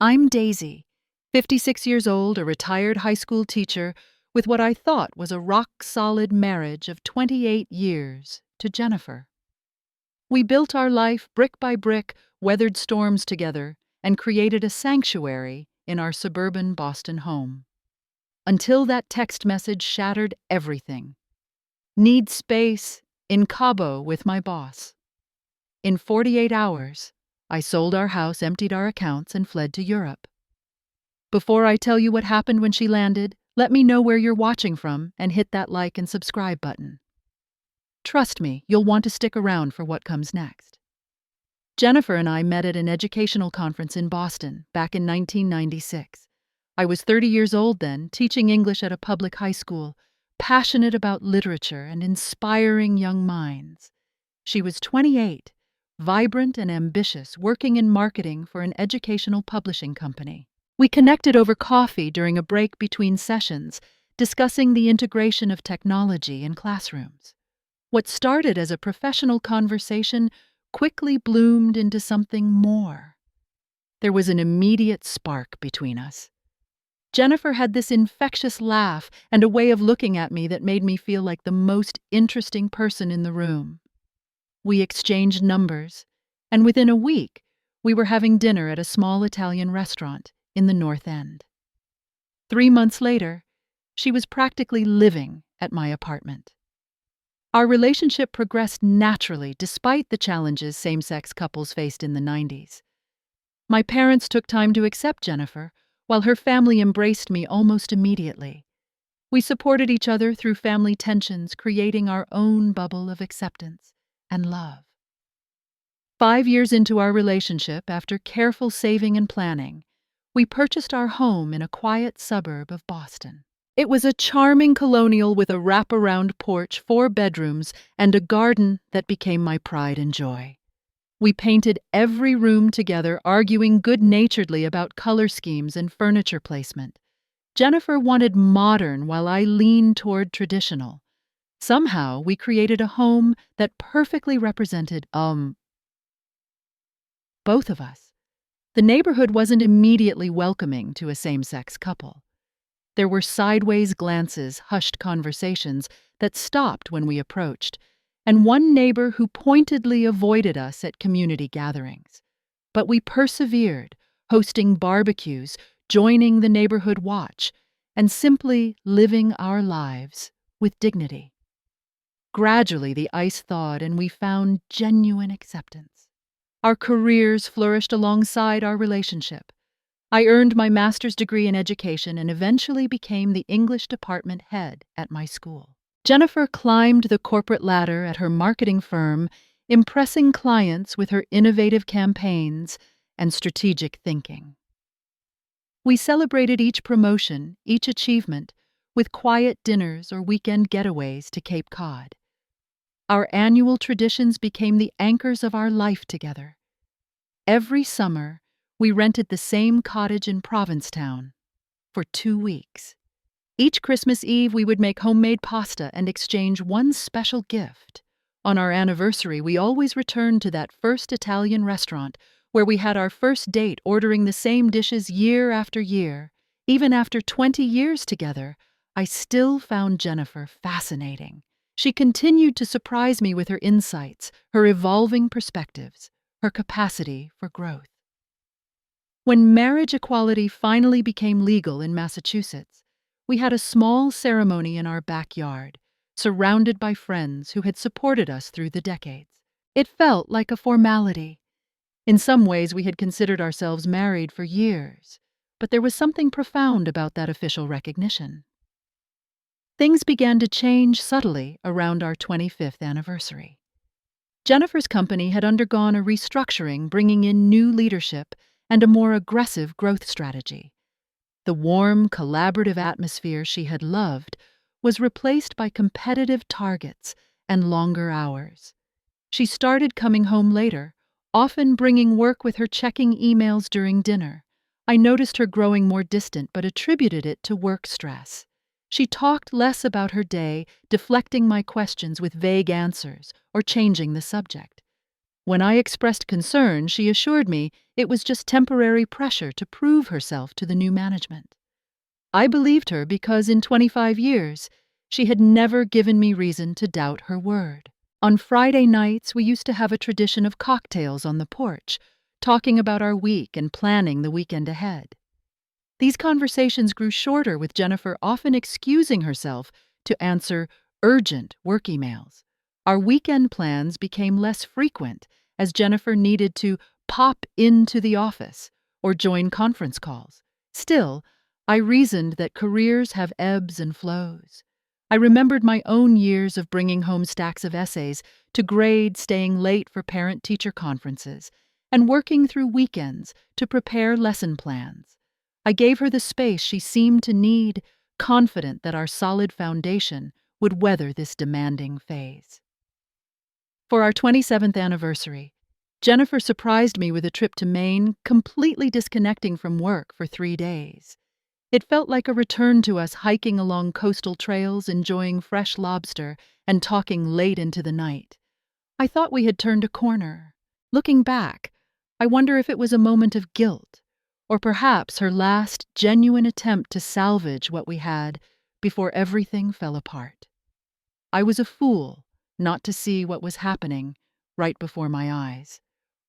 I'm Daisy, 56 years old, a retired high school teacher with what I thought was a rock-solid marriage of 28 years to Jennifer. We built our life brick by brick, weathered storms together, and created a sanctuary in our suburban Boston home. Until that text message shattered everything. Need space in Cabo with my boss. In 48 hours, I sold our house, emptied our accounts, and fled to Europe. Before I tell you what happened when she landed, let me know where you're watching from and hit that like and subscribe button. Trust me, you'll want to stick around for what comes next. Jennifer and I met at an educational conference in Boston back in 1996. I was 30 years old then, teaching English at a public high school, passionate about literature and inspiring young minds. She was 28, vibrant and ambitious, working in marketing for an educational publishing company. We connected over coffee during a break between sessions, discussing the integration of technology in classrooms. What started as a professional conversation quickly bloomed into something more. There was an immediate spark between us. Jennifer had this infectious laugh and a way of looking at me that made me feel like the most interesting person in the room. We exchanged numbers, and within a week, we were having dinner at a small Italian restaurant in the North End. 3 months later, she was practically living at my apartment. Our relationship progressed naturally despite the challenges same-sex couples faced in the 90s. My parents took time to accept Jennifer, while her family embraced me almost immediately. We supported each other through family tensions, creating our own bubble of acceptance and love. 5 years into our relationship, after careful saving and planning, we purchased our home in a quiet suburb of Boston. It was a charming colonial with a wraparound porch, 4 bedrooms, and a garden that became my pride and joy. We painted every room together, arguing good-naturedly about color schemes and furniture placement. Jennifer wanted modern while I leaned toward traditional. Somehow, we created a home that perfectly represented, both of us. The neighborhood wasn't immediately welcoming to a same-sex couple. There were sideways glances, hushed conversations that stopped when we approached, and one neighbor who pointedly avoided us at community gatherings. But we persevered, hosting barbecues, joining the neighborhood watch, and simply living our lives with dignity. Gradually, the ice thawed and we found genuine acceptance. Our careers flourished alongside our relationship. I earned my master's degree in education and eventually became the English department head at my school. Jennifer climbed the corporate ladder at her marketing firm, impressing clients with her innovative campaigns and strategic thinking. We celebrated each promotion, each achievement, with quiet dinners or weekend getaways to Cape Cod. Our annual traditions became the anchors of our life together. Every summer, we rented the same cottage in Provincetown for 2 weeks. Each Christmas Eve, we would make homemade pasta and exchange one special gift. On our anniversary, we always returned to that first Italian restaurant where we had our first date, ordering the same dishes year after year. Even after 20 years together, I still found Jennifer fascinating. She continued to surprise me with her insights, her evolving perspectives, her capacity for growth. When marriage equality finally became legal in Massachusetts, we had a small ceremony in our backyard, surrounded by friends who had supported us through the decades. It felt like a formality. In some ways, we had considered ourselves married for years, but there was something profound about that official recognition. Things began to change subtly around our 25th anniversary. Jennifer's company had undergone a restructuring, bringing in new leadership and a more aggressive growth strategy. The warm, collaborative atmosphere she had loved was replaced by competitive targets and longer hours. She started coming home later, often bringing work with her, checking emails during dinner. I noticed her growing more distant but attributed it to work stress. She talked less about her day, deflecting my questions with vague answers or changing the subject. When I expressed concern, she assured me it was just temporary pressure to prove herself to the new management. I believed her because in 25 years, she had never given me reason to doubt her word. On Friday nights, we used to have a tradition of cocktails on the porch, talking about our week and planning the weekend ahead. These conversations grew shorter, with Jennifer often excusing herself to answer urgent work emails. Our weekend plans became less frequent as Jennifer needed to pop into the office or join conference calls. Still, I reasoned that careers have ebbs and flows. I remembered my own years of bringing home stacks of essays to grade, staying late for parent-teacher conferences, and working through weekends to prepare lesson plans. I gave her the space she seemed to need, confident that our solid foundation would weather this demanding phase. For our 27th anniversary, Jennifer surprised me with a trip to Maine, completely disconnecting from work for 3 days. It felt like a return to us, hiking along coastal trails, enjoying fresh lobster, and talking late into the night. I thought we had turned a corner. Looking back, I wonder if it was a moment of guilt, or perhaps her last genuine attempt to salvage what we had before everything fell apart. I was a fool not to see what was happening right before my eyes.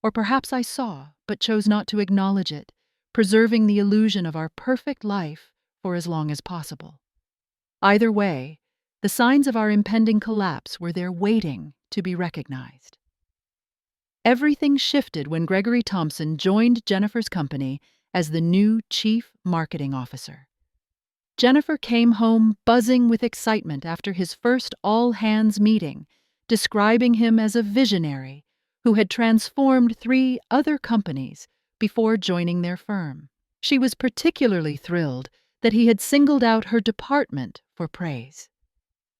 Or perhaps I saw, but chose not to acknowledge it, preserving the illusion of our perfect life for as long as possible. Either way, the signs of our impending collapse were there, waiting to be recognized. Everything shifted when Gregory Thompson joined Jennifer's company as the new Chief Marketing Officer. Jennifer came home buzzing with excitement after his first all-hands meeting, describing him as a visionary who had transformed 3 other companies before joining their firm. She was particularly thrilled that he had singled out her department for praise.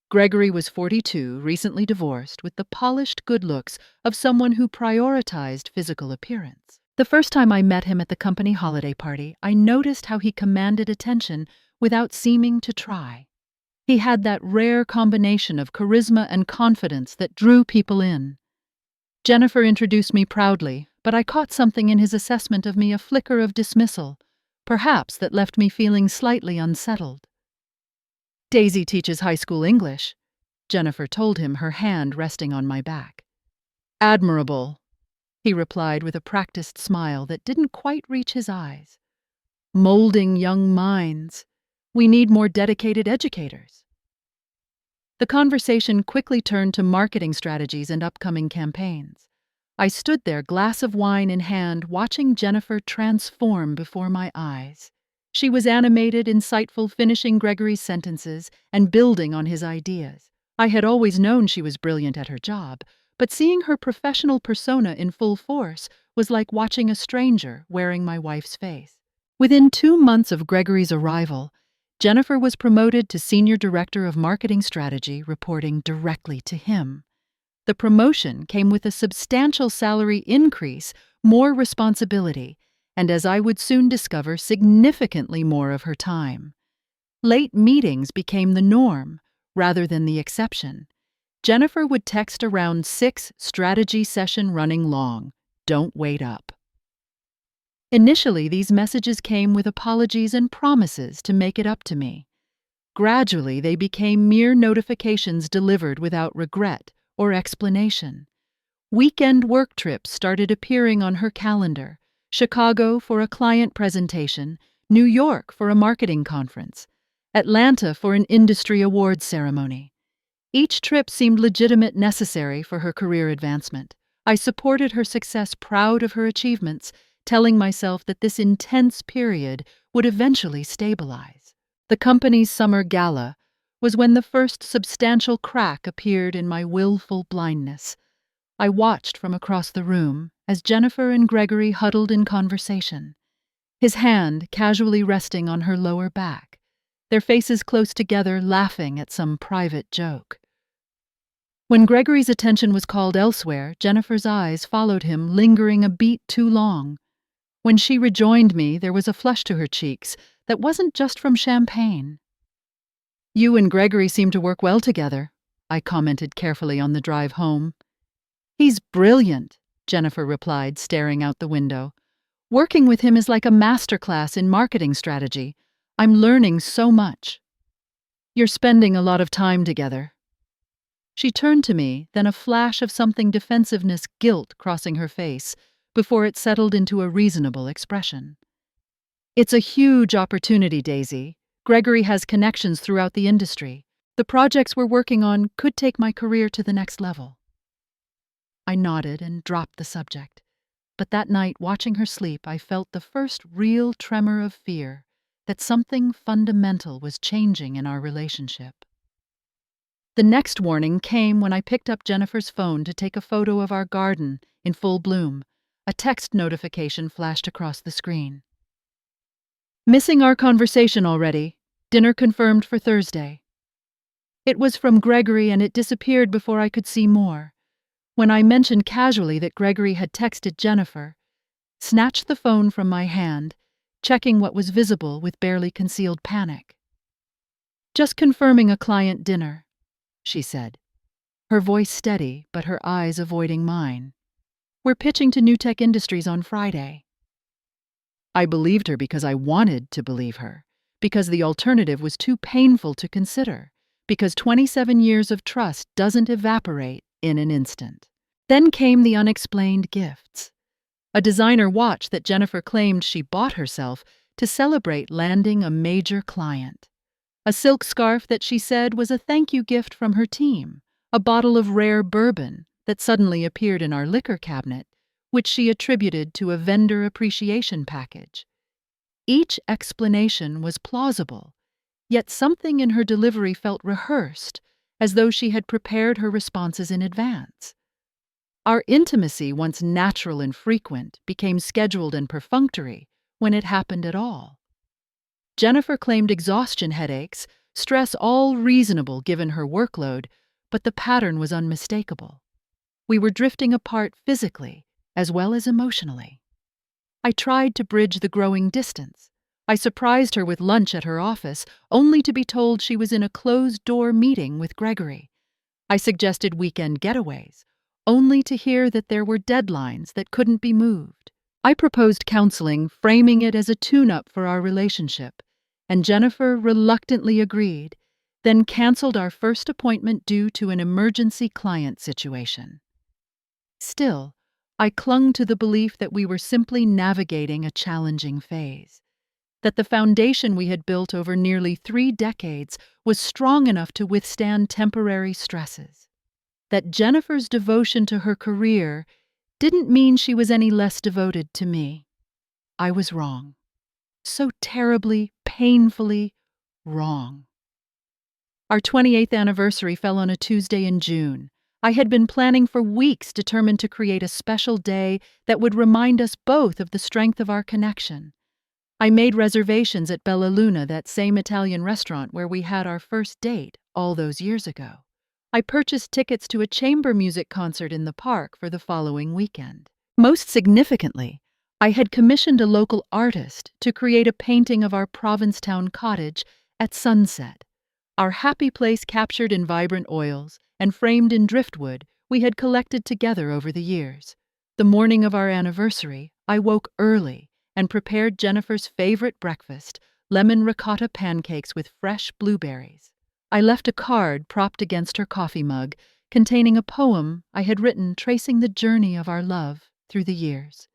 Gregory was 42, recently divorced, with the polished good looks of someone who prioritized physical appearance. The first time I met him at the company holiday party, I noticed how he commanded attention without seeming to try. He had that rare combination of charisma and confidence that drew people in. Jennifer introduced me proudly, but I caught something in his assessment of me, a flicker of dismissal, perhaps that left me feeling slightly unsettled. "Daisy teaches high school English," Jennifer told him, her hand resting on my back. "Admirable," he replied with a practiced smile that didn't quite reach his eyes. "Molding young minds. We need more dedicated educators." The conversation quickly turned to marketing strategies and upcoming campaigns. I stood there, glass of wine in hand, watching Jennifer transform before my eyes. She was animated, insightful, finishing Gregory's sentences and building on his ideas. I had always known she was brilliant at her job, but seeing her professional persona in full force was like watching a stranger wearing my wife's face. Within 2 months of Gregory's arrival, Jennifer was promoted to Senior Director of Marketing Strategy, reporting directly to him. The promotion came with a substantial salary increase, more responsibility, and, as I would soon discover, significantly more of her time. Late meetings became the norm rather than the exception. Jennifer would text around 6, strategy session running long. Don't wait up. Initially, these messages came with apologies and promises to make it up to me. Gradually, they became mere notifications delivered without regret or explanation. Weekend work trips started appearing on her calendar: Chicago for a client presentation, New York for a marketing conference, Atlanta for an industry awards ceremony. Each trip seemed legitimate, necessary for her career advancement. I supported her success, proud of her achievements, telling myself that this intense period would eventually stabilize. The company's summer gala was when the first substantial crack appeared in my willful blindness. I watched from across the room as Jennifer and Gregory huddled in conversation, his hand casually resting on her lower back, their faces close together, laughing at some private joke. When Gregory's attention was called elsewhere, Jennifer's eyes followed him, lingering a beat too long. When she rejoined me, there was a flush to her cheeks that wasn't just from champagne. "You and Gregory seem to work well together," I commented carefully on the drive home. "He's brilliant," Jennifer replied, staring out the window. "Working with him is like a masterclass in marketing strategy. I'm learning so much." "You're spending a lot of time together." She turned to me, then a flash of something defensiveness, guilt crossing her face, before it settled into a reasonable expression. "It's a huge opportunity, Daisy. Gregory has connections throughout the industry. The projects we're working on could take my career to the next level." I nodded and dropped the subject. But that night, watching her sleep, I felt the first real tremor of fear that something fundamental was changing in our relationship. The next warning came when I picked up Jennifer's phone to take a photo of our garden in full bloom. A text notification flashed across the screen. "Missing our conversation already. Dinner confirmed for Thursday." It was from Gregory, and it disappeared before I could see more. When I mentioned casually that Gregory had texted Jennifer, snatched the phone from my hand, checking what was visible with barely concealed panic. "Just confirming a client dinner," she said, her voice steady but her eyes avoiding mine. "We're pitching to New Tech Industries on Friday." I believed her because I wanted to believe her, because the alternative was too painful to consider, because 27 years of trust doesn't evaporate in an instant. Then came the unexplained gifts. A designer watch that Jennifer claimed she bought herself to celebrate landing a major client. A silk scarf that she said was a thank you gift from her team. A bottle of rare bourbon that suddenly appeared in our liquor cabinet, which she attributed to a vendor appreciation package. Each explanation was plausible, yet something in her delivery felt rehearsed, as though she had prepared her responses in advance. Our intimacy, once natural and frequent, became scheduled and perfunctory when it happened at all. Jennifer claimed exhaustion headaches, stress all reasonable given her workload, but the pattern was unmistakable. We were drifting apart physically as well as emotionally. I tried to bridge the growing distance. I surprised her with lunch at her office, only to be told she was in a closed-door meeting with Gregory. I suggested weekend getaways, only to hear that there were deadlines that couldn't be moved. I proposed counseling, framing it as a tune-up for our relationship, and Jennifer reluctantly agreed, then canceled our first appointment due to an emergency client situation. Still, I clung to the belief that we were simply navigating a challenging phase, that the foundation we had built over nearly 3 decades was strong enough to withstand temporary stresses, that Jennifer's devotion to her career didn't mean she was any less devoted to me. I was wrong. So terribly, painfully wrong. Our 28th anniversary fell on a Tuesday in June. I had been planning for weeks, determined to create a special day that would remind us both of the strength of our connection. I made reservations at Bella Luna, that same Italian restaurant where we had our first date all those years ago. I purchased tickets to a chamber music concert in the park for the following weekend. Most significantly, I had commissioned a local artist to create a painting of our Provincetown cottage at sunset, our happy place captured in vibrant oils and framed in driftwood we had collected together over the years. The morning of our anniversary, I woke early and prepared Jennifer's favorite breakfast, lemon ricotta pancakes with fresh blueberries. I left a card propped against her coffee mug containing a poem I had written tracing the journey of our love through the years.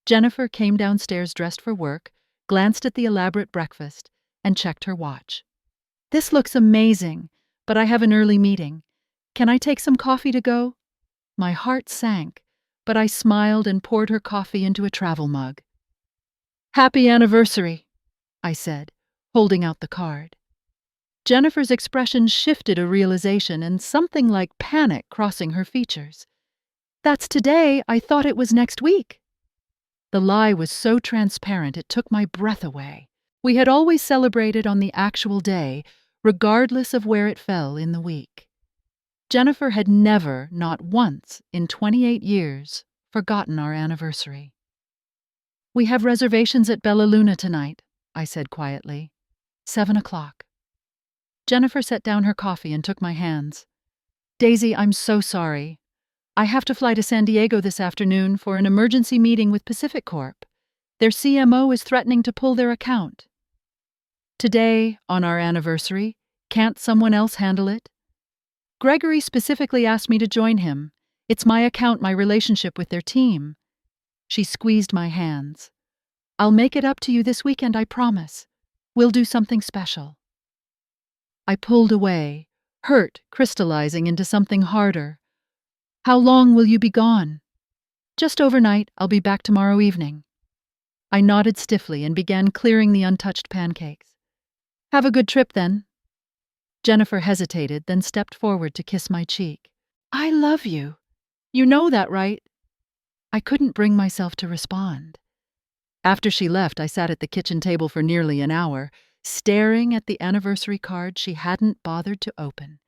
Jennifer came downstairs dressed for work, glanced at the elaborate breakfast, and checked her watch. "This looks amazing, but I have an early meeting. Can I take some coffee to go?" My heart sank, but I smiled and poured her coffee into a travel mug. "Happy anniversary," I said, holding out the card. Jennifer's expression shifted a realization and something like panic crossing her features. "That's today. I thought it was next week." The lie was so transparent it took my breath away. We had always celebrated on the actual day, regardless of where it fell in the week. Jennifer had never, not once, in 28 years, forgotten our anniversary. "We have reservations at Bella Luna tonight," I said quietly. 7 o'clock. Jennifer set down her coffee and took my hands. "Daisy, I'm so sorry. I have to fly to San Diego this afternoon for an emergency meeting with Pacific Corp. Their CMO is threatening to pull their account. Today, on our anniversary, can't someone else handle it? Gregory specifically asked me to join him. It's my account, my relationship with their team. She squeezed my hands. I'll make it up to you this weekend, I promise. We'll do something special. I pulled away, hurt crystallizing into something harder. How long will you be gone? Just overnight. I'll be back tomorrow evening. I nodded stiffly and began clearing the untouched pancakes. Have a good trip then. Jennifer hesitated, then stepped forward to kiss my cheek. I love you. You know that, right? I couldn't bring myself to respond. After she left, I sat at the kitchen table for nearly an hour, staring at the anniversary card she hadn't bothered to open,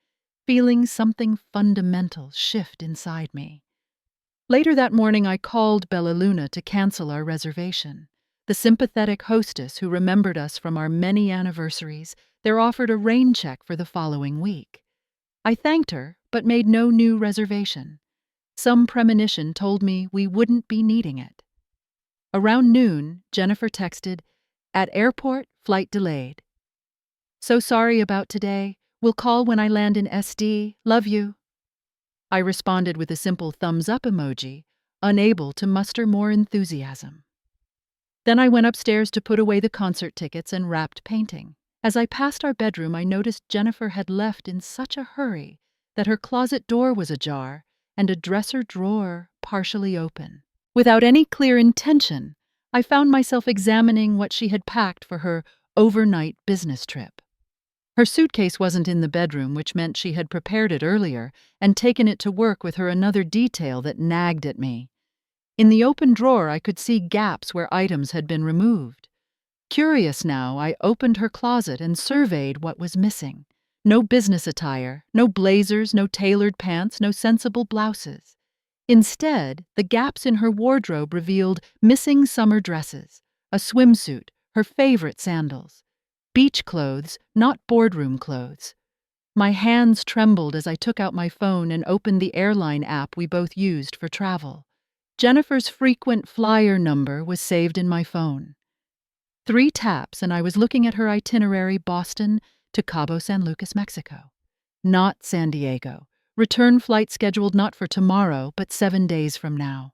feeling something fundamental shift inside me. Later that morning, I called Bella Luna to cancel our reservation. The sympathetic hostess who remembered us from our many anniversaries, there offered a rain check for the following week. I thanked her, but made no new reservation. Some premonition told me we wouldn't be needing it. Around noon, Jennifer texted, "At airport, flight delayed. So sorry about today. We'll call when I land in SD. Love you." I responded with a simple thumbs up emoji, unable to muster more enthusiasm. Then I went upstairs to put away the concert tickets and wrapped painting. As I passed our bedroom, I noticed Jennifer had left in such a hurry that her closet door was ajar and a dresser drawer partially open. Without any clear intention, I found myself examining what she had packed for her overnight business trip. Her suitcase wasn't in the bedroom, which meant she had prepared it earlier and taken it to work with her, another detail that nagged at me. In the open drawer, I could see gaps where items had been removed. Curious now, I opened her closet and surveyed what was missing. No business attire, no blazers, no tailored pants, no sensible blouses. Instead, the gaps in her wardrobe revealed missing summer dresses, a swimsuit, her favorite sandals. Beach clothes, not boardroom clothes. My hands trembled as I took out my phone and opened the airline app we both used for travel. Jennifer's frequent flyer number was saved in my phone. 3 taps and I was looking at her itinerary: Boston to Cabo San Lucas, Mexico. Not San Diego. Return flight scheduled not for tomorrow, but 7 days from now.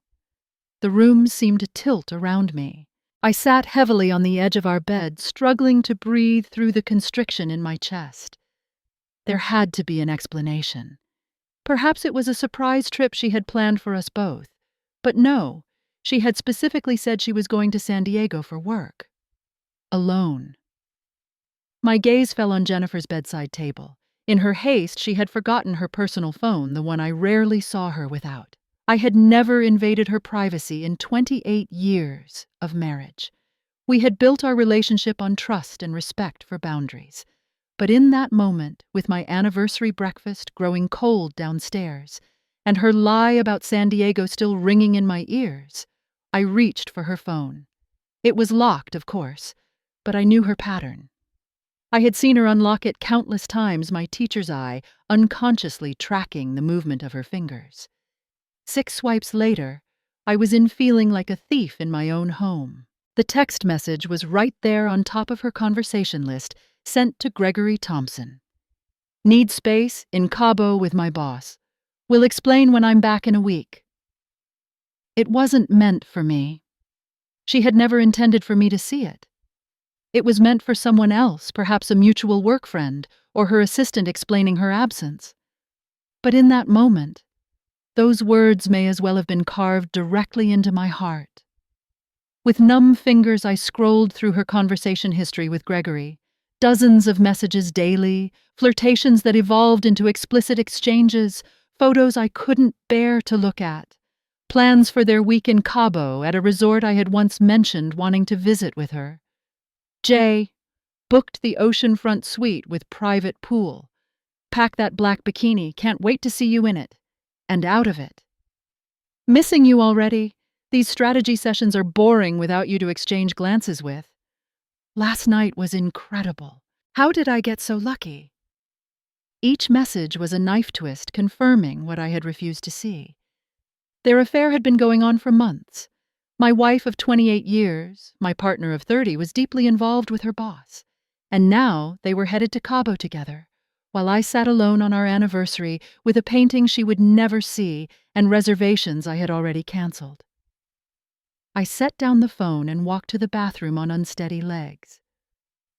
The room seemed to tilt around me. I sat heavily on the edge of our bed, struggling to breathe through the constriction in my chest. There had to be an explanation. Perhaps it was a surprise trip she had planned for us both. But no, she had specifically said she was going to San Diego for work. Alone. My gaze fell on Jennifer's bedside table. In her haste, she had forgotten her personal phone, the one I rarely saw her without. I had never invaded her privacy in 28 years of marriage. We had built our relationship on trust and respect for boundaries. But in that moment, with my anniversary breakfast growing cold downstairs, and her lie about San Diego still ringing in my ears, I reached for her phone. It was locked, of course, but I knew her pattern. I had seen her unlock it countless times, my teacher's eye unconsciously tracking the movement of her fingers. 6 swipes later, I was feeling like a thief in my own home. The text message was right there on top of her conversation list, sent to Gregory Thompson. Need space in Cabo with my boss. Will explain when I'm back in a week. It wasn't meant for me. She had never intended for me to see it. It was meant for someone else, perhaps a mutual work friend or her assistant explaining her absence. But in that moment, those words may as well have been carved directly into my heart. With numb fingers, I scrolled through her conversation history with Gregory. Dozens of messages daily, flirtations that evolved into explicit exchanges, photos I couldn't bear to look at, plans for their week in Cabo at a resort I had once mentioned wanting to visit with her. Jay booked the oceanfront suite with private pool. Pack that black bikini, can't wait to see you in it. And out of it. Missing you already. These strategy sessions are boring without you to exchange glances with. Last night was incredible. How did I get so lucky? Each message was a knife twist confirming what I had refused to see. Their affair had been going on for months. My wife of 28 years, my partner of 30, was deeply involved with her boss. And now they were headed to Cabo together, while I sat alone on our anniversary with a painting she would never see and reservations I had already canceled. I set down the phone and walked to the bathroom on unsteady legs.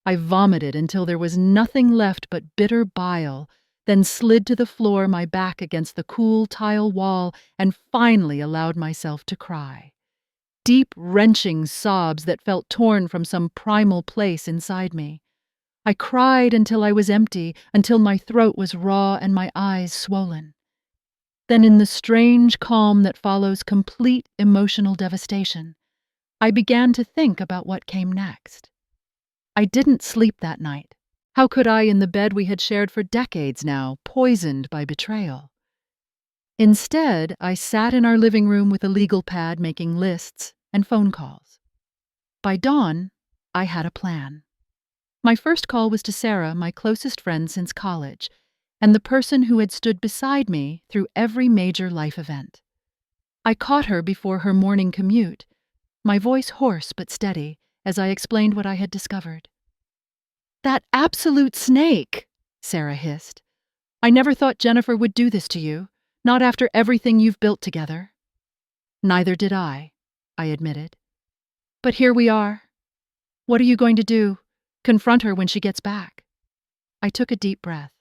I vomited until there was nothing left but bitter bile, then slid to the floor, my back against the cool tile wall, and finally allowed myself to cry. Deep, wrenching sobs that felt torn from some primal place inside me. I cried until I was empty, until my throat was raw and my eyes swollen. Then, in the strange calm that follows complete emotional devastation, I began to think about what came next. I didn't sleep that night. How could I, in the bed we had shared for decades now, poisoned by betrayal? Instead, I sat in our living room with a legal pad making lists and phone calls. By dawn, I had a plan. My first call was to Sarah, my closest friend since college, and the person who had stood beside me through every major life event. I caught her before her morning commute, my voice hoarse but steady, as I explained what I had discovered. "That absolute snake!" Sarah hissed. "I never thought Jennifer would do this to you, not after everything you've built together." "Neither did I admitted. "But here we are. What are you going to do? Confront her when she gets back?" I took a deep breath.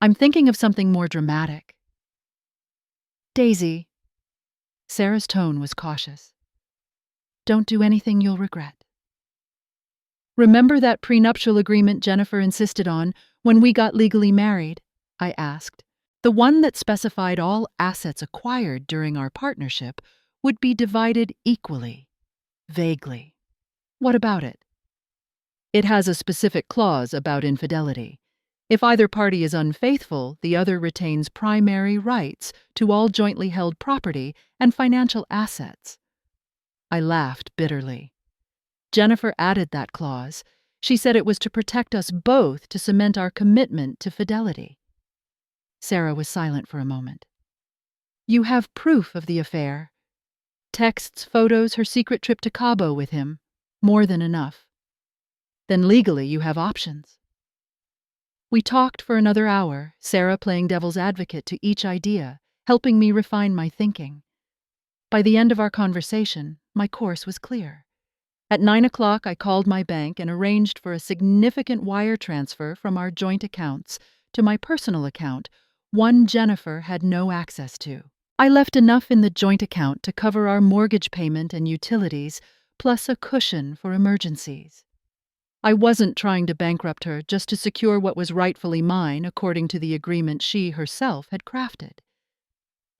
"I'm thinking of something more dramatic." "Daisy," Sarah's tone was cautious, "don't do anything you'll regret. Remember that prenuptial agreement Jennifer insisted on when we got legally married?" I asked. "The one that specified all assets acquired during our partnership would be divided equally." Vaguely. "What about it?" "It has a specific clause about infidelity. If either party is unfaithful, the other retains primary rights to all jointly held property and financial assets." I laughed bitterly. Jennifer added that clause. She said it was to protect us both, to cement our commitment to fidelity. Sarah was silent for a moment. "You have proof of the affair. Texts, photos, her secret trip to Cabo with him. More than enough. Then legally you have options." We talked for another hour, Sarah playing devil's advocate to each idea, helping me refine my thinking. By the end of our conversation, my course was clear. At 9 o'clock, I called my bank and arranged for a significant wire transfer from our joint accounts to my personal account, one Jennifer had no access to. I left enough in the joint account to cover our mortgage payment and utilities, plus a cushion for emergencies. I wasn't trying to bankrupt her just to secure what was rightfully mine according to the agreement she herself had crafted.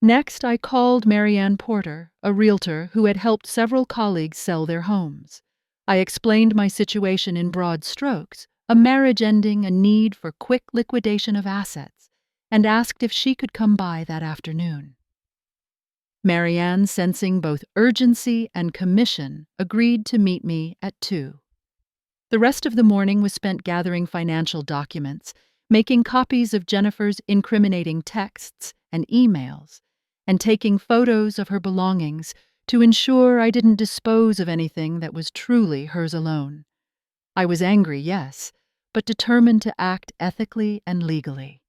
Next, I called Marianne Porter, a realtor who had helped several colleagues sell their homes. I explained my situation in broad strokes, a marriage ending, a need for quick liquidation of assets, and asked if she could come by that afternoon. Marianne, sensing both urgency and commission, agreed to meet me at 2. The rest of the morning was spent gathering financial documents, making copies of Jennifer's incriminating texts and emails, and taking photos of her belongings to ensure I didn't dispose of anything that was truly hers alone. I was angry, yes, but determined to act ethically and legally.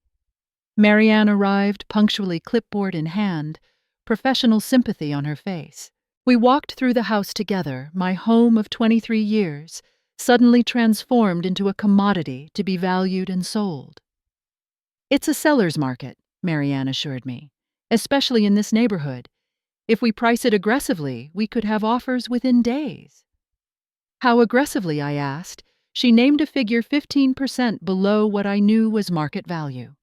Marianne arrived punctually, clipboard in hand, professional sympathy on her face. We walked through the house together, my home of 23 years, suddenly transformed into a commodity to be valued and sold. "It's a seller's market," Marianne assured me, "especially in this neighborhood. If we price it aggressively, we could have offers within days." "How aggressively?" I asked. She named a figure 15% below what I knew was market value.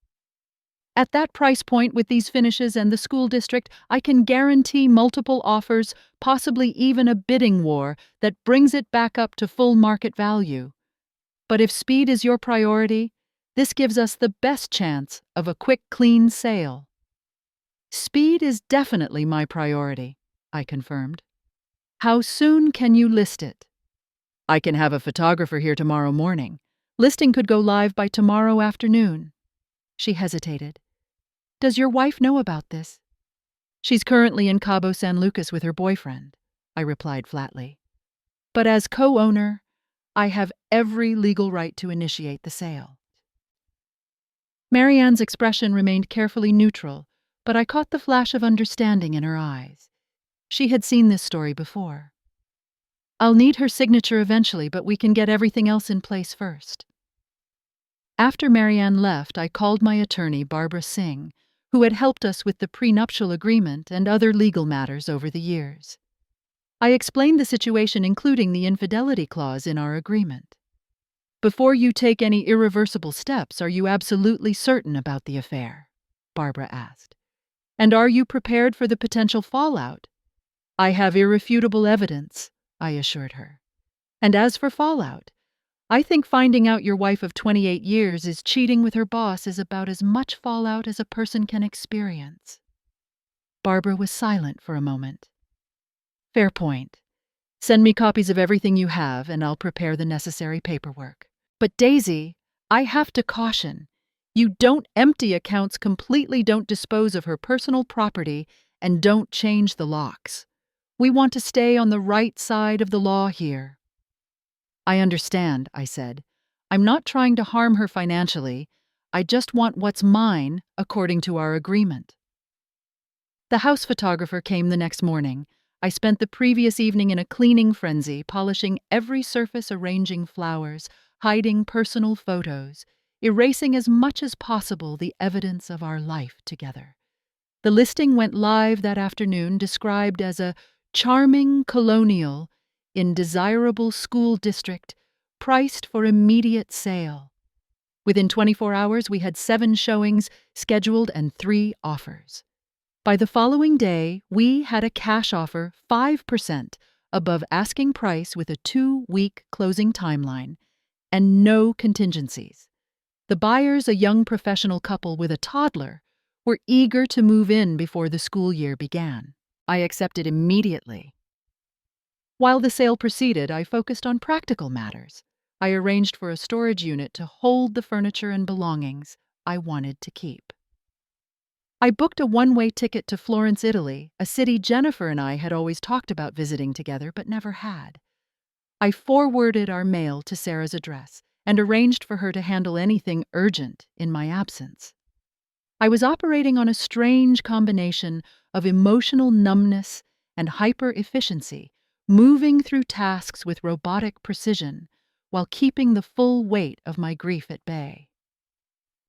"At that price point with these finishes and the school district, I can guarantee multiple offers, possibly even a bidding war that brings it back up to full market value. But if speed is your priority, this gives us the best chance of a quick, clean sale." "Speed is definitely my priority," I confirmed. "How soon can you list it?" "I can have a photographer here tomorrow morning. Listing could go live by tomorrow afternoon." She hesitated. "Does your wife know about this?" She's currently in Cabo San Lucas with her boyfriend, I replied flatly. But as co-owner, I have every legal right to initiate the sale. Marianne's expression remained carefully neutral, but I caught the flash of understanding in her eyes. She had seen this story before. I'll need her signature eventually, but we can get everything else in place first. After Marianne left, I called my attorney, Barbara Singh, who had helped us with the prenuptial agreement and other legal matters over the years. I explained the situation, including the infidelity clause in our agreement. Before you take any irreversible steps, are you absolutely certain about the affair? Barbara asked. And are you prepared for the potential fallout? I have irrefutable evidence, I assured her. And as for fallout, I think finding out your wife of 28 years is cheating with her boss is about as much fallout as a person can experience. Barbara was silent for a moment. Fair point. Send me copies of everything you have, and I'll prepare the necessary paperwork. But Daisy, I have to caution. You don't empty accounts completely, don't dispose of her personal property, and don't change the locks. We want to stay on the right side of the law here. I understand, I said. I'm not trying to harm her financially. I just want what's mine according to our agreement. The house photographer came the next morning. I spent the previous evening in a cleaning frenzy, polishing every surface, arranging flowers, hiding personal photos, erasing as much as possible the evidence of our life together. The listing went live that afternoon, described as a charming colonial in desirable school district, priced for immediate sale. Within 24 hours, we had 7 showings scheduled and 3 offers. By the following day, we had a cash offer 5% above asking price with a 2-week closing timeline and no contingencies. The buyers, a young professional couple with a toddler, were eager to move in before the school year began. I accepted immediately. While the sale proceeded, I focused on practical matters. I arranged for a storage unit to hold the furniture and belongings I wanted to keep. I booked a one-way ticket to Florence, Italy, a city Jennifer and I had always talked about visiting together but never had. I forwarded our mail to Sarah's address and arranged for her to handle anything urgent in my absence. I was operating on a strange combination of emotional numbness and hyper-efficiency, moving through tasks with robotic precision while keeping the full weight of my grief at bay.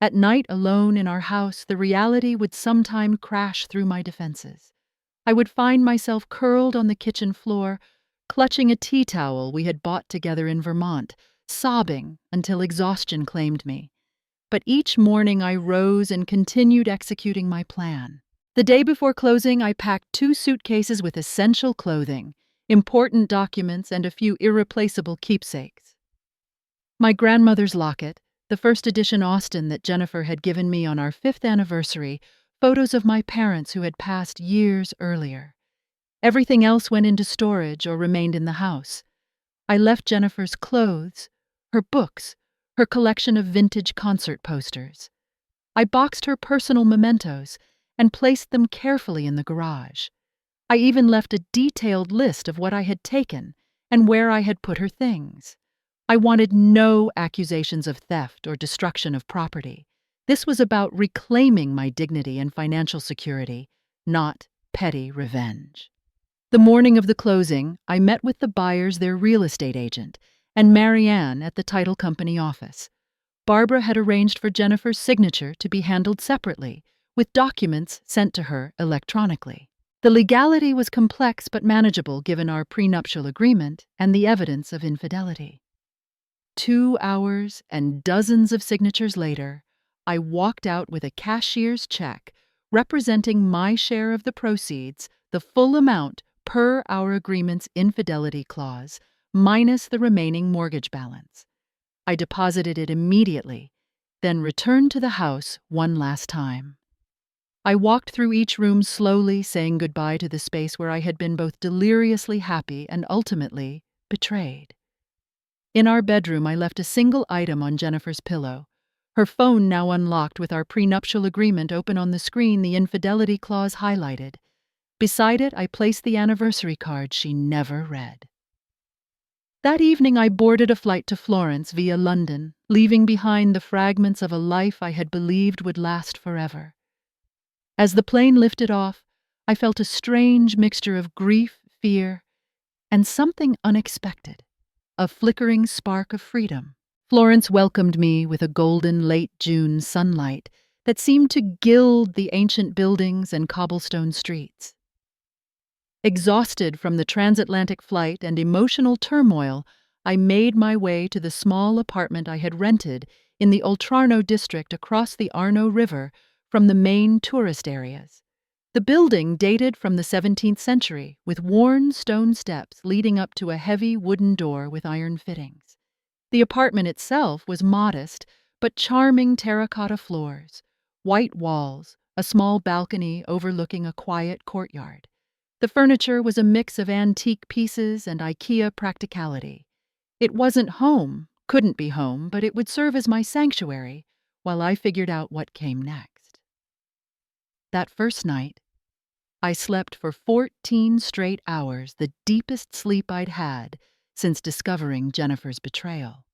At night, alone in our house, the reality would sometime crash through my defenses. I would find myself curled on the kitchen floor, clutching a tea towel we had bought together in Vermont, sobbing until exhaustion claimed me. But each morning I rose and continued executing my plan. The day before closing, I packed 2 suitcases with essential clothing, important documents, and a few irreplaceable keepsakes. My grandmother's locket, the first edition Austen that Jennifer had given me on our 5th anniversary, photos of my parents who had passed years earlier. Everything else went into storage or remained in the house. I left Jennifer's clothes, her books, her collection of vintage concert posters. I boxed her personal mementos and placed them carefully in the garage. I even left a detailed list of what I had taken and where I had put her things. I wanted no accusations of theft or destruction of property. This was about reclaiming my dignity and financial security, not petty revenge. The morning of the closing, I met with the buyers, their real estate agent, and Marianne at the title company office. Barbara had arranged for Jennifer's signature to be handled separately, with documents sent to her electronically. The legality was complex but manageable given our prenuptial agreement and the evidence of infidelity. 2 hours and dozens of signatures later, I walked out with a cashier's check representing my share of the proceeds, the full amount per our agreement's infidelity clause, minus the remaining mortgage balance. I deposited it immediately, then returned to the house one last time. I walked through each room slowly, saying goodbye to the space where I had been both deliriously happy and ultimately betrayed. In our bedroom, I left a single item on Jennifer's pillow. Her phone now unlocked with our prenuptial agreement open on the screen, the infidelity clause highlighted. Beside it, I placed the anniversary card she never read. That evening, I boarded a flight to Florence via London, leaving behind the fragments of a life I had believed would last forever. As the plane lifted off, I felt a strange mixture of grief, fear, and something unexpected, a flickering spark of freedom. Florence welcomed me with a golden late June sunlight that seemed to gild the ancient buildings and cobblestone streets. Exhausted from the transatlantic flight and emotional turmoil, I made my way to the small apartment I had rented in the Oltrarno district across the Arno River from the main tourist areas. The building dated from the 17th century, with worn stone steps leading up to a heavy wooden door with iron fittings. The apartment itself was modest, but charming terracotta floors, white walls, a small balcony overlooking a quiet courtyard. The furniture was a mix of antique pieces and IKEA practicality. It wasn't home, couldn't be home, but it would serve as my sanctuary while I figured out what came next. That first night, I slept for 14 straight hours, the deepest sleep I'd had since discovering Jennifer's betrayal.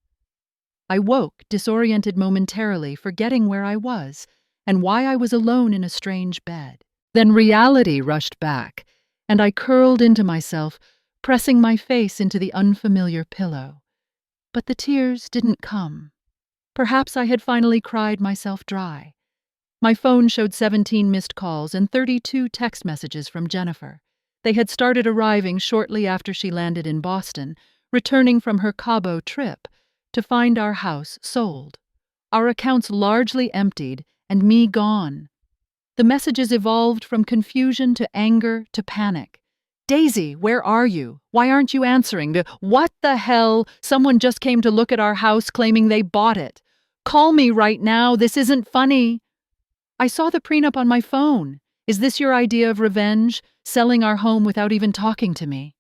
I woke, disoriented momentarily, forgetting where I was and why I was alone in a strange bed. Then reality rushed back, and I curled into myself, pressing my face into the unfamiliar pillow. But the tears didn't come. Perhaps I had finally cried myself dry. My phone showed 17 missed calls and 32 text messages from Jennifer. They had started arriving shortly after she landed in Boston, returning from her Cabo trip, to find our house sold, our accounts largely emptied, and me gone. The messages evolved from confusion to anger to panic. "Daisy, where are you? Why aren't you answering? What the hell? Someone just came to look at our house claiming they bought it. Call me right now. This isn't funny. I saw the prenup on my phone. Is this your idea of revenge? Selling our home without even talking to me?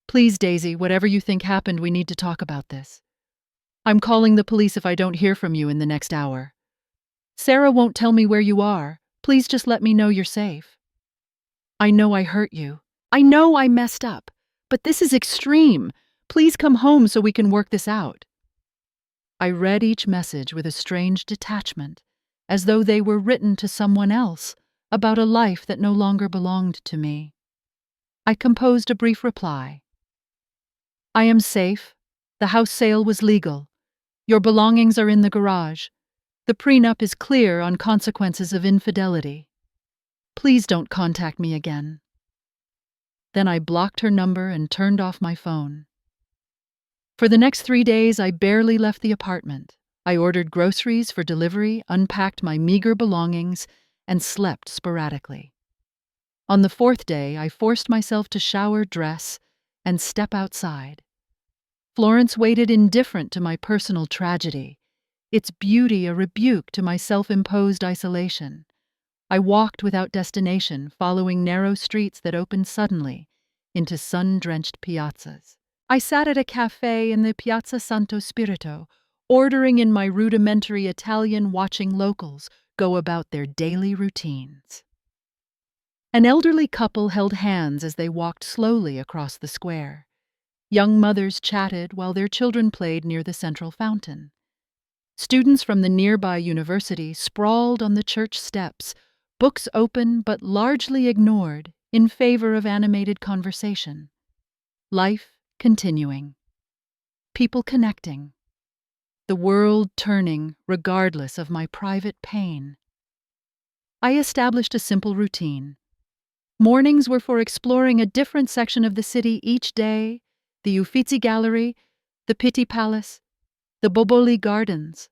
Please, Daisy, whatever you think happened, we need to talk about this. I'm calling the police if I don't hear from you in the next hour. Sarah won't tell me where you are. Please just let me know you're safe. I know I hurt you. I know I messed up. But this is extreme. Please come home so we can work this out." I read each message with a strange detachment, as though they were written to someone else about a life that no longer belonged to me. I composed a brief reply. "I am safe. The house sale was legal. Your belongings are in the garage. The prenup is clear on consequences of infidelity. Please don't contact me again." Then I blocked her number and turned off my phone. For the next 3 days, I barely left the apartment. I ordered groceries for delivery, unpacked my meager belongings, and slept sporadically. On the 4th day, I forced myself to shower, dress, and step outside. Florence waited indifferent to my personal tragedy, its beauty a rebuke to my self-imposed isolation. I walked without destination, following narrow streets that opened suddenly into sun-drenched piazzas. I sat at a cafe in the Piazza Santo Spirito, ordering in my rudimentary Italian, watching locals go about their daily routines. An elderly couple held hands as they walked slowly across the square. Young mothers chatted while their children played near the central fountain. Students from the nearby university sprawled on the church steps, books open but largely ignored in favor of animated conversation. Life continuing. People connecting. The world turning regardless of my private pain. I established a simple routine. Mornings were for exploring a different section of the city each day: the Uffizi Gallery, the Pitti Palace, the Boboli Gardens.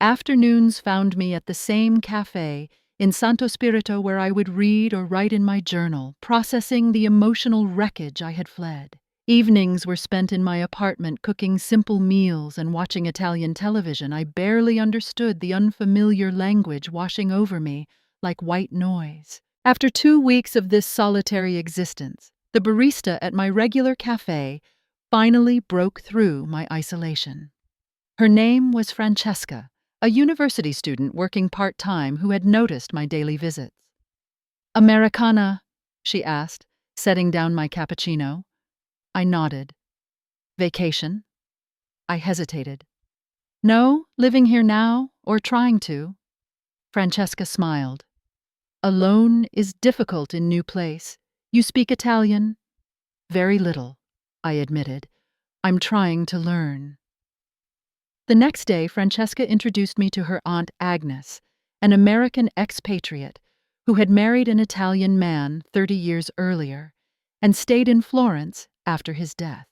Afternoons found me at the same cafe in Santo Spirito, where I would read or write in my journal, processing the emotional wreckage I had fled. Evenings were spent in my apartment cooking simple meals and watching Italian television. I barely understood the unfamiliar language washing over me like white noise. After 2 weeks of this solitary existence, the barista at my regular cafe finally broke through my isolation. Her name was Francesca, a university student working part-time who had noticed my daily visits. "Americana," she asked, setting down my cappuccino. I nodded. Vacation? I hesitated. No, living here now, or trying to. Francesca smiled. Alone is difficult in new place. You speak Italian? Very little, I admitted. I'm trying to learn. The next day, Francesca introduced me to her Aunt Agnes, an American expatriate who had married an Italian man 30 years earlier and stayed in Florence after his death.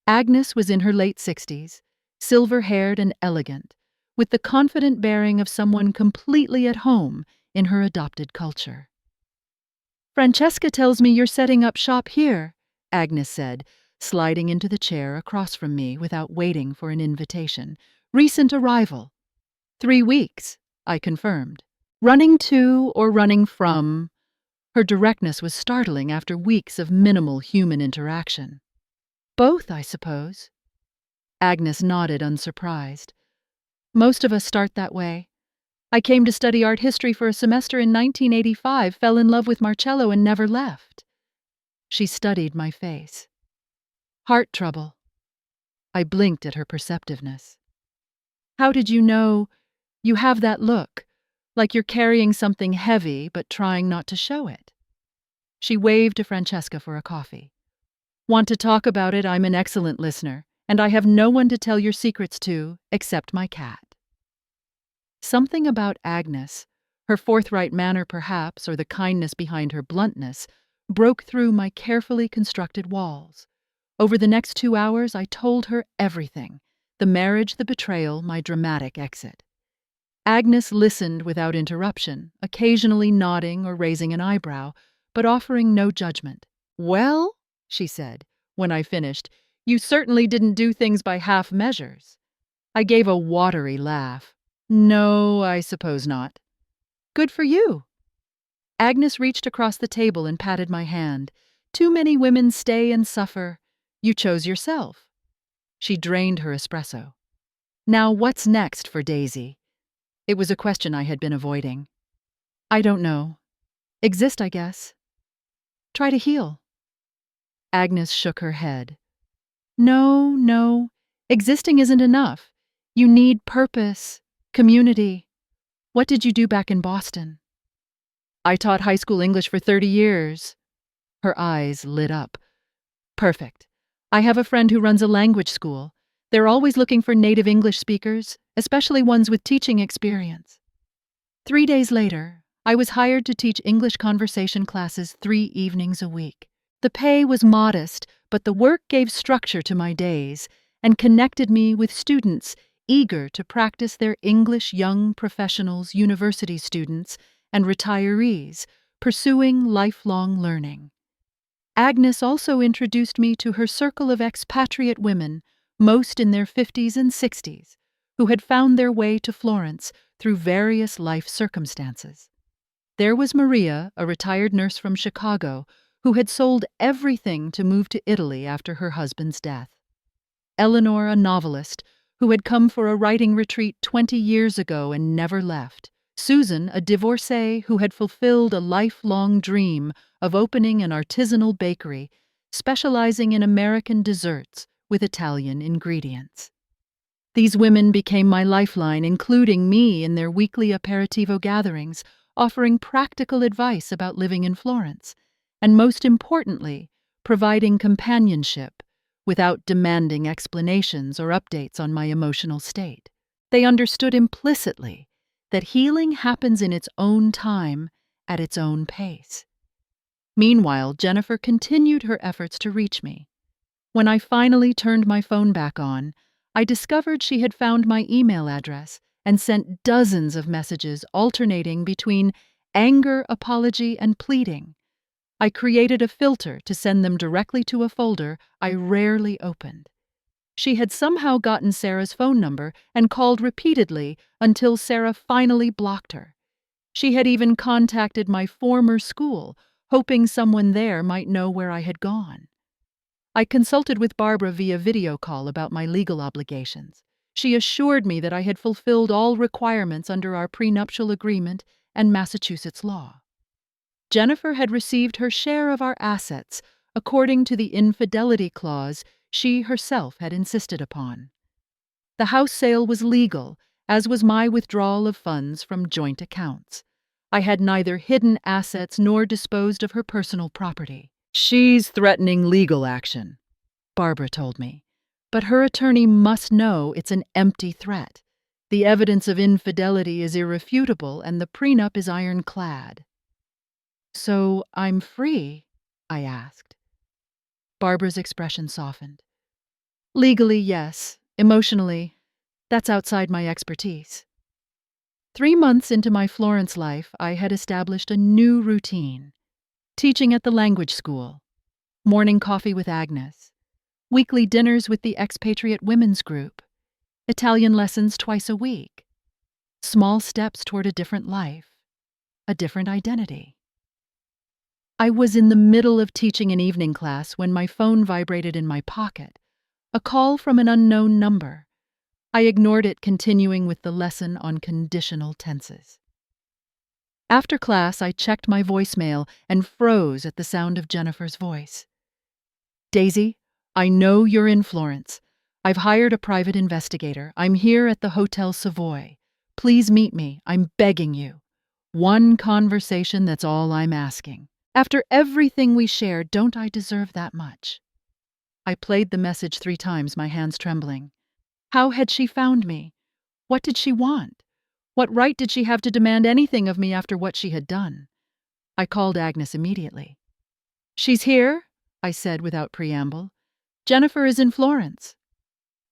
Agnes was in her late 60s, silver-haired and elegant, with the confident bearing of someone completely at home in her adopted culture. Francesca tells me you're setting up shop here, Agnes said, sliding into the chair across from me without waiting for an invitation. Recent arrival. 3 weeks, I confirmed. Running to or running from? Her directness was startling after weeks of minimal human interaction. Both, I suppose. Agnes nodded, unsurprised. Most of us start that way. I came to study art history for a semester in 1985, fell in love with Marcello, and never left. She studied my face. Heart trouble. I blinked at her perceptiveness. How did you know? You have that look, like you're carrying something heavy but trying not to show it. She waved to Francesca for a coffee. Want to talk about it? I'm an excellent listener, and I have no one to tell your secrets to except my cat. Something about Agnes, her forthright manner perhaps, or the kindness behind her bluntness, broke through my carefully constructed walls. Over the next 2 hours, I told her everything: the marriage, the betrayal, my dramatic exit. Agnes listened without interruption, occasionally nodding or raising an eyebrow, but offering no judgment. Well, she said, when I finished, you certainly didn't do things by half measures. I gave a watery laugh. No, I suppose not. Good for you. Agnes reached across the table and patted my hand. Too many women stay and suffer. You chose yourself. She drained her espresso. Now what's next for Daisy? It was a question I had been avoiding. I don't know. Exist, I guess. Try to heal. Agnes shook her head. No. Existing isn't enough. You need purpose, community. What did you do back in Boston? I taught high school English for 30 years. Her eyes lit up. Perfect. I have a friend who runs a language school. They're always looking for native English speakers, especially ones with teaching experience. 3 days later, I was hired to teach English conversation classes 3 evenings a week. The pay was modest, but the work gave structure to my days and connected me with students eager to practice their English, young professionals, university students, and retirees pursuing lifelong learning. Agnes also introduced me to her circle of expatriate women, most in their 50s and 60s, who had found their way to Florence through various life circumstances. There was Maria, a retired nurse from Chicago, who had sold everything to move to Italy after her husband's death. Eleanor, a novelist, who had come for a writing retreat 20 years ago and never left. Susan, a divorcee who had fulfilled a lifelong dream of opening an artisanal bakery specializing in American desserts with Italian ingredients. These women became my lifeline, including me in their weekly aperitivo gatherings, offering practical advice about living in Florence, and most importantly, providing companionship without demanding explanations or updates on my emotional state. They understood implicitly that healing happens in its own time, at its own pace. Meanwhile, Jennifer continued her efforts to reach me. When I finally turned my phone back on, I discovered she had found my email address and sent dozens of messages alternating between anger, apology, and pleading. I created a filter to send them directly to a folder I rarely opened. She had somehow gotten Sarah's phone number and called repeatedly until Sarah finally blocked her. She had even contacted my former school, hoping someone there might know where I had gone. I consulted with Barbara via video call about my legal obligations. She assured me that I had fulfilled all requirements under our prenuptial agreement and Massachusetts law. Jennifer had received her share of our assets according to the infidelity clause she herself had insisted upon. The house sale was legal, as was my withdrawal of funds from joint accounts. I had neither hidden assets nor disposed of her personal property. "She's threatening legal action," Barbara told me. "But her attorney must know it's an empty threat. The evidence of infidelity is irrefutable and the prenup is ironclad." "So I'm free?" I asked. Barbara's expression softened. "Legally, yes. Emotionally, that's outside my expertise." 3 months into my Florence life, I had established a new routine. Teaching at the language school, morning coffee with Agnes, weekly dinners with the expatriate women's group, Italian lessons twice a week, small steps toward a different life, a different identity. I was in the middle of teaching an evening class when my phone vibrated in my pocket, a call from an unknown number. I ignored it, continuing with the lesson on conditional tenses. After class, I checked my voicemail and froze at the sound of Jennifer's voice. "Daisy, I know you're in Florence. I've hired a private investigator. I'm here at the Hotel Savoy. Please meet me. I'm begging you. One conversation, that's all I'm asking. After everything we shared, don't I deserve that much?" I played the message 3 times, my hands trembling. How had she found me? What did she want? What right did she have to demand anything of me after what she had done? I called Agnes immediately. "She's here," I said without preamble. "Jennifer is in Florence."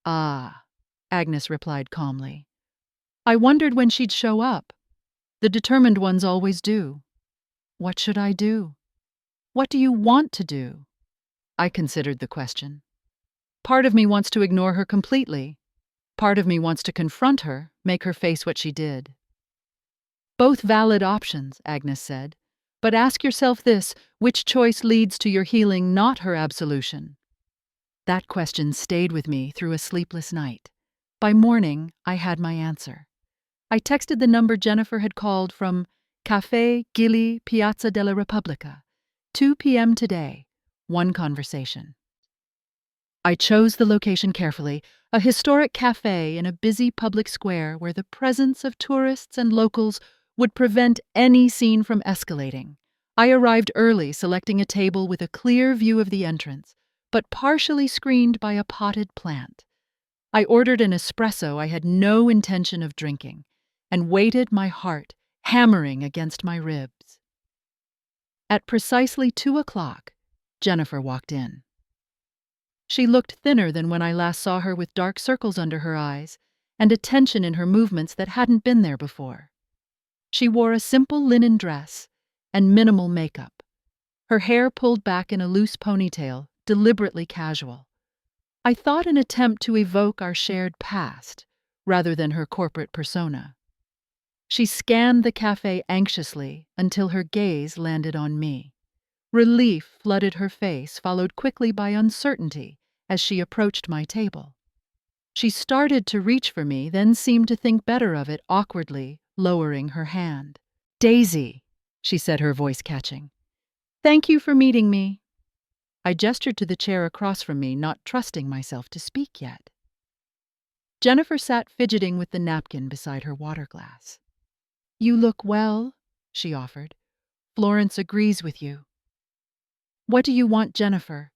"Ah," Agnes replied calmly. "I wondered when she'd show up. The determined ones always do." "What should I do?" "What do you want to do?" I considered the question. Part of me wants to ignore her completely. Part of me wants to confront her, make her face what she did. "Both valid options," Agnes said. "But ask yourself this: which choice leads to your healing, not her absolution?" That question stayed with me through a sleepless night. By morning, I had my answer. I texted the number Jennifer had called from Café Gilly, Piazza della Repubblica. 2 p.m. today. One conversation. I chose the location carefully, a historic cafe in a busy public square where the presence of tourists and locals would prevent any scene from escalating. I arrived early, selecting a table with a clear view of the entrance, but partially screened by a potted plant. I ordered an espresso I had no intention of drinking, and waited, my heart hammering against my ribs. At precisely 2 o'clock, Jennifer walked in. She looked thinner than when I last saw her, with dark circles under her eyes and a tension in her movements that hadn't been there before. She wore a simple linen dress and minimal makeup, her hair pulled back in a loose ponytail, deliberately casual. I thought an attempt to evoke our shared past, rather than her corporate persona. She scanned the cafe anxiously until her gaze landed on me. Relief flooded her face, followed quickly by uncertainty as she approached my table. She started to reach for me, then seemed to think better of it, awkwardly lowering her hand. "Daisy," she said, her voice catching. "Thank you for meeting me." I gestured to the chair across from me, not trusting myself to speak yet. Jennifer sat fidgeting with the napkin beside her water glass. "You look well," she offered. "Florence agrees with you." "What do you want, Jennifer?"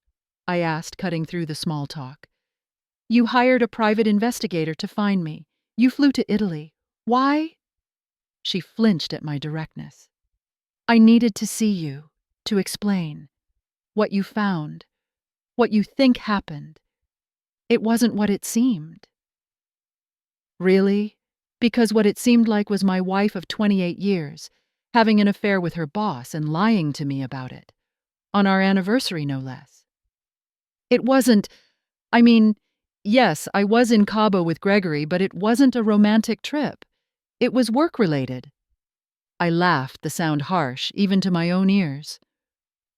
I asked, cutting through the small talk. "You hired a private investigator to find me. You flew to Italy. Why?" She flinched at my directness. "I needed to see you, to explain. What you found, what you think happened. It wasn't what it seemed." "Really? Because what it seemed like was my wife of 28 years, having an affair with her boss and lying to me about it. On our anniversary, no less. It wasn't, I mean, yes, I was in Cabo with Gregory, but it wasn't a romantic trip. It was work-related." I laughed, the sound harsh, even to my own ears.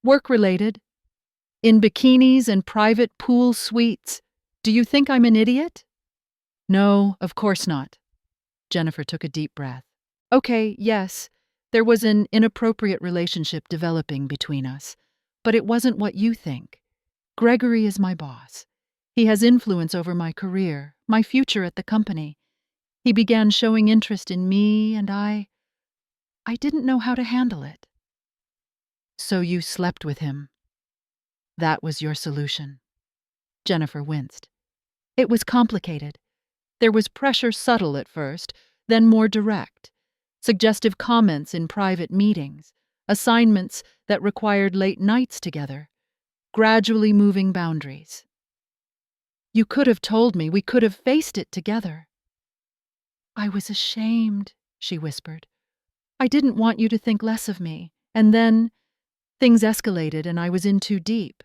"Work-related? In bikinis and private pool suites? Do you think I'm an idiot?" "No, of course not." Jennifer took a deep breath. "Okay, yes. There was an inappropriate relationship developing between us, but it wasn't what you think. Gregory is my boss. He has influence over my career, my future at the company. He began showing interest in me, and I didn't know how to handle it. So you slept with him. That was your solution. Jennifer winced. It was complicated. There was pressure, subtle at first, then more direct. Suggestive comments in private meetings, assignments that required late nights together, gradually moving boundaries. You could have told me, we could have faced it together. I was ashamed, she whispered. I didn't want you to think less of me. And then things escalated and I was in too deep.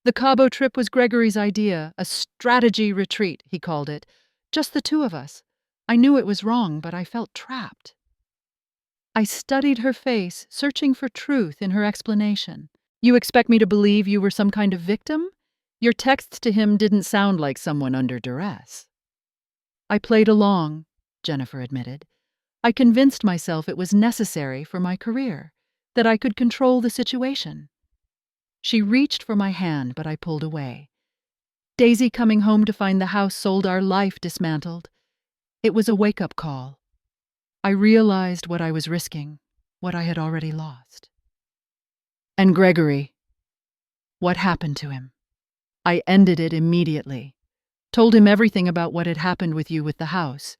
The Cabo trip was Gregory's idea, a strategy retreat, he called it. Just the two of us. I knew it was wrong, but I felt trapped. I studied her face, searching for truth in her explanation. You expect me to believe you were some kind of victim? Your texts to him didn't sound like someone under duress. I played along, Jennifer admitted. I convinced myself it was necessary for my career, that I could control the situation. She reached for my hand, but I pulled away. Daisy coming home to find the house sold, our life dismantled. It was a wake-up call. I realized what I was risking, what I had already lost. And Gregory, what happened to him? I ended it immediately. Told him everything about what had happened with you with the house.